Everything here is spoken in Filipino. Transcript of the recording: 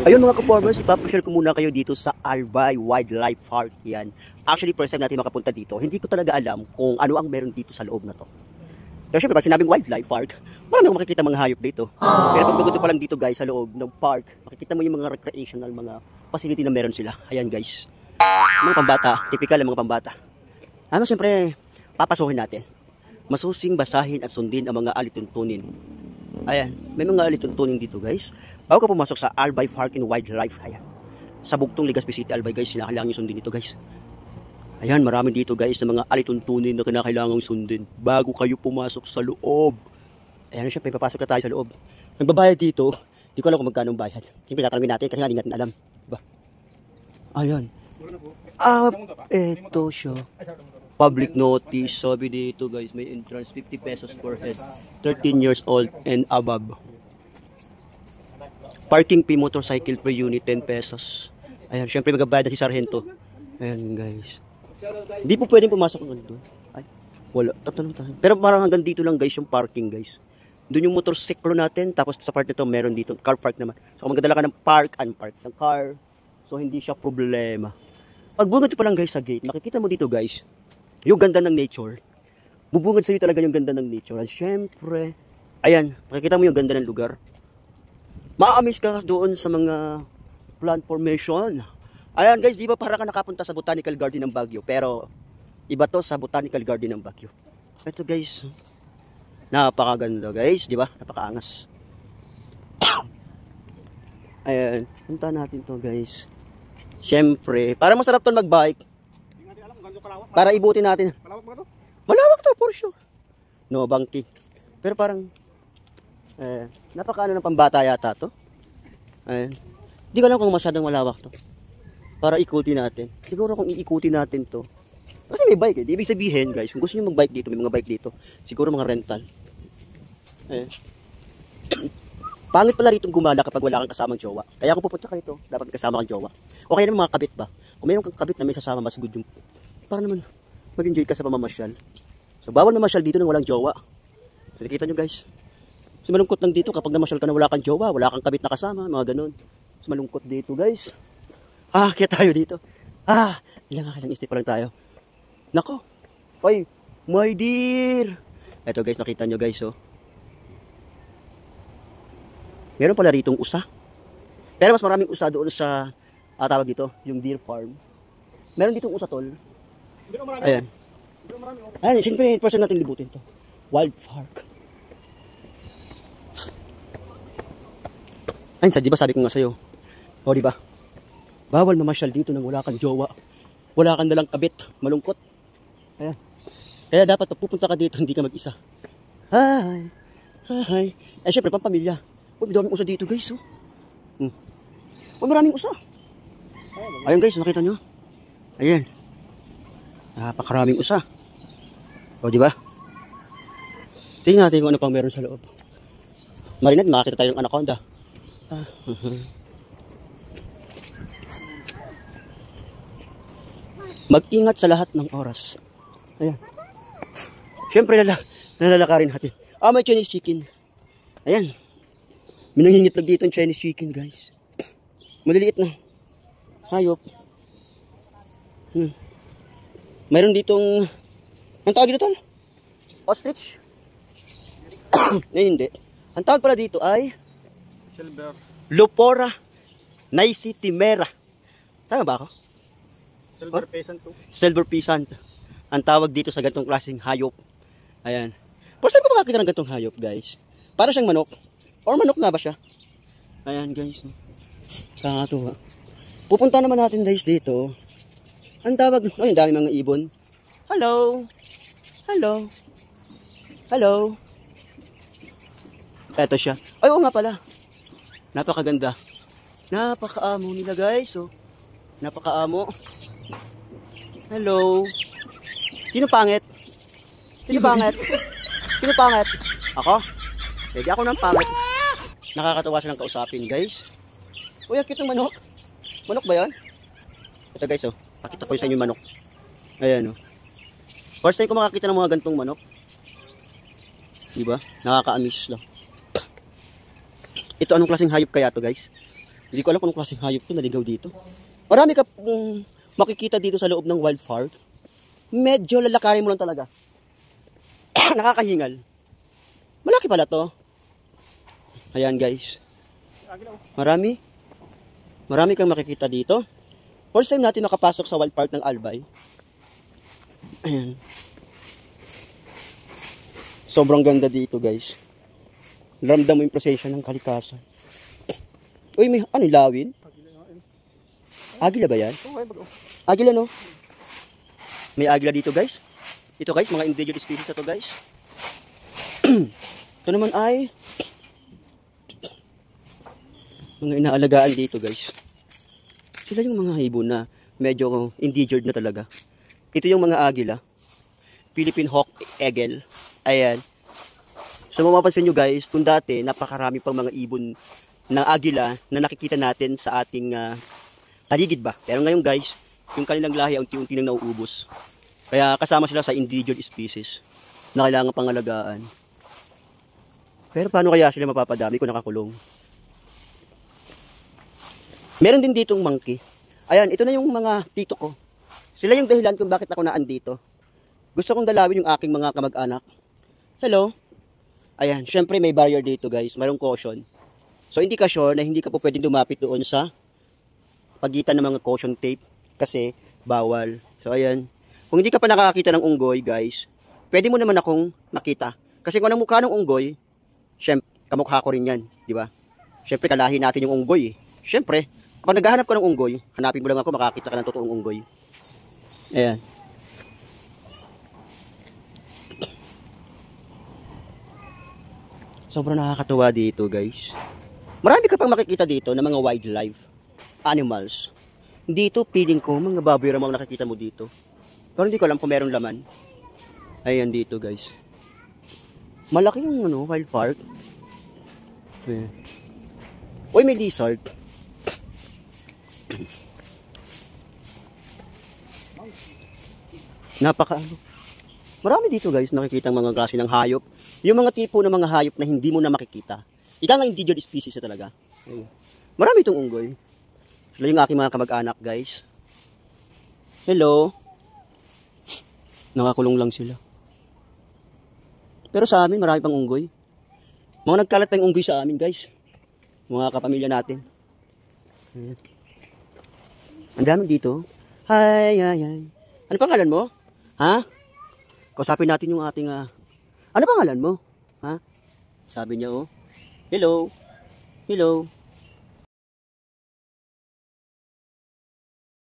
Ayun mga ka-farmers, ipapasyal ko muna kayo dito sa Albay Wildlife Park. Yan. Actually, first time natin makapunta dito. Hindi ko talaga alam kung ano ang meron dito sa loob na to. Pero syempre, pag sinabing wildlife park, marami akong makikita mga hayop dito. Pero pag magunto pa lang dito guys, sa loob ng park, makikita mo yung mga recreational, mga facility na meron sila. Ayan guys. Mga pambata, typical ng mga pambata. Ano, syempre, papasukin natin. Masusing basahin at sundin ang mga alituntunin. Ayan, may mga alituntunin dito guys. Bago ka pumasok sa Albay Park and Wildlife, ayan. Sa bugtong Legazpi City, Albay guys, kinakailangan nyo sundin dito guys. Ayan, marami dito guys na mga alituntunin na kinakailangan sundin bago kayo pumasok sa loob. Ayan, syempre, papasok na tayo sa loob. Nagbabayad dito, di ko alam kung magkano ang bayad. Siyempre, tatanungin natin kasi nga di natin alam. Diba? Ayan. Eto siya. Public notice, sabi dito guys, may entrance 50 pesos per head, 13 years old and above. Parking fee motorcycle per unit 10 pesos. Ayan, syempre magbabayad na si Sargento. Ayan guys. Hindi po pwedeng pumasok ng doon. Ay, wala. Pero parang hanggang dito lang guys yung parking guys. Doon yung motorsiklo natin, tapos sa part nito meron dito car park naman. So kung magdala ka ng park and park ng car, so hindi siya problema. Pag bungad pa lang guys sa gate, makikita mo dito guys, yung ganda ng nature. Bubungad sa'yo talaga yung ganda ng nature. At syempre, ayan, makikita mo yung ganda ng lugar. Ma-amaze ka doon sa mga plant formation. Ayan guys, di ba para ka nakapunta sa Botanical Garden ng Baguio? Pero, iba to sa Botanical Garden ng Baguio. Ito guys, napakaganda guys, di ba? Napakaangas. Ayan, punta natin to guys. Syempre, para masarap to mag-bike. Para ibutin natin. Malawak ba to? Malawak to, for sure. No, bangki. Pero parang, napakaano ng pambata yata to. Ayan. Hindi ko alam kung masyadong malawak to. Para ikutin natin. Siguro kung iikutin natin to. Kasi may bike eh. Di ibig sabihin guys, kung gusto nyo mag-bike dito, may mga bike dito. Siguro mga rental. Ayan. Pangit pala rito gumala kapag wala kang kasamang jowa. Kaya kung pupunta ka rito, dapat kasama kang jowa. O kaya naman mga kabit ba? Kung mayroon kang kabit na may sasama, mas good yung para naman mag-enjoy ka sa pamamasyal. So bawal mamasyal dito nang walang jowa. So nakita nyo guys. So malungkot lang dito kapag namasyal ka na wala kang jowa, wala kang kabit na kasama, mga ganun. So malungkot dito guys. Kaya tayo dito. Ilang step pa lang tayo. Nako. Oy, my dear. Eto guys, nakita nyo guys oh. Meron pala ritong usa. Pero mas maraming usa doon sa tawag dito, yung deer farm. Meron ditong usa tol. Ayan. Ayan, siyempre, person natin libutin to. Wild Park. Ayun, di ba sabi ko nga sa'yo? O, di ba? Bawal mamasyal dito nang wala kang jowa. Wala kang dalang kabit. Malungkot. Ayan. Kaya dapat pupunta ka dito, hindi ka mag-isa. Hi. Hi. Siyempre, pampamilya. Uy, daming usa dito, guys. Oh. Uy, maraming usa. Ayun, guys, nakita nyo? Ayan. Napakaraming usa. O, di ba? Tingnan natin kung ano pang meron sa loob. Marinate, makakita tayo ng anaconda. Mag-ingat sa lahat ng oras. Ayan. Siyempre, nalalakarin natin. May Chinese chicken. Ayan. May nangingitlog dito yung Chinese chicken, guys. Maliliit na hayop. Mayroon ditong, ang tawag dito tol? Ostrich? Hindi. Ang tawag pala dito ay silver. Lopora Nicitimera. Tama ba ako? Silver pheasant to. Silver pheasant. Ang tawag dito sa ganitong klaseng hayop. Ayan. Pero saan ko makakita ng ganitong hayop, guys? Para siyang manok. Or manok nga ba siya? Ayan, guys. Kakatuwa. Pupunta naman natin, guys, dito. Ang tawag, ang dami mga ibon. Hello. Hello. Hello. Eto siya. Ay, oo nga pala. Napakaganda. Napakaamo nila, guys. Oh. Napakaamo. Hello. Sino pangit? Sino pangit? Sino pangit? Ako? Pwede ako ng pangit. Nakakatawa silang kausapin, guys. Uy, ang cute ng manok. Manok ba yan? Ito, guys, oh. Pakita ko sa inyo yung manok. Ayan, oh. First time ko makakita ng mga gantong manok. Diba? Nakaka-amaze lang. Ito, anong klaseng hayop kaya to, guys? Hindi ko alam kung anong klaseng hayop to naligaw dito. Marami ka makikita dito sa loob ng wild park. Medyo lalakarin mo lang talaga. Nakakahingal. Malaki pala to. Ayan guys. Marami kang makikita dito. First time natin makapasok sa wild park ng Albay. Ayan. Sobrang ganda dito guys. Ramdam mo yung presensya ng kalikasan. Uy, may ano, lawin? Agila ba yan? Agila no? May agila dito guys. Ito guys, mga endangered species na to guys. Ito naman ay mga inaalagaan dito guys. Sila yung mga ibon na medyo endangered na talaga. Ito yung mga agila. Philippine Hawk Eagle. Ayan. So mapapansin nyo guys, kung dati napakarami pang mga ibon ng agila na nakikita natin sa ating paligid ba. Pero ngayon guys, yung kanilang lahi unti-unti nang nauubos. Kaya kasama sila sa endangered species na kailangan pangalagaan. Pero paano kaya sila mapapadami kung nakakulong? Meron din ditong monkey. Ayan, ito na yung mga tito ko. Sila yung dahilan kung bakit ako naandito. Gusto kong dalawin yung aking mga kamag-anak. Hello? Ayan, syempre may barrier dito guys. Mayroong caution. So hindi ka sure na hindi ka po pwedeng lumapit doon sa pagitan ng mga caution tape. Kasi bawal. So ayan. Kung hindi ka pa nakakita ng unggoy guys, pwede mo naman akong makita. Kasi kung anong mukha ng unggoy, syempre, kamukha ko rin yan. Diba? Syempre kalahi natin yung unggoy. Syempre, kapag naghahanap ka ng unggoy, hanapin mo lang ako, makakita ka ng totoong unggoy. Ayan. Sobrang nakakatuwa dito guys. Marami ka pang makikita dito ng mga wildlife animals. Dito feeling ko mga baboy ramang nakikita mo dito. Pero hindi ko alam kung merong laman. Ayan dito guys. Malaki yung ano, wild park. Ayan. Uy, may lizard. Napaka ano. Marami dito guys nakikita mga klase ng hayop. Yung mga tipo ng mga hayop na hindi mo na makikita. Ika nga endangered species na talaga. Ayun. Marami itong unggoy. Sila yung aking mga kamag-anak guys. Hello. Nakakulong lang sila. Pero sa amin marami pang unggoy. Mga nagkalat pa yung unggoy sa amin guys. Mga kapamilya natin. Ayan. Ang dami dito. Hi, hi, hi. Ano pangalan mo? Ha? Kausapin natin yung ating ano pangalan mo? Ha? Sabi niya oh. Hello. Hello.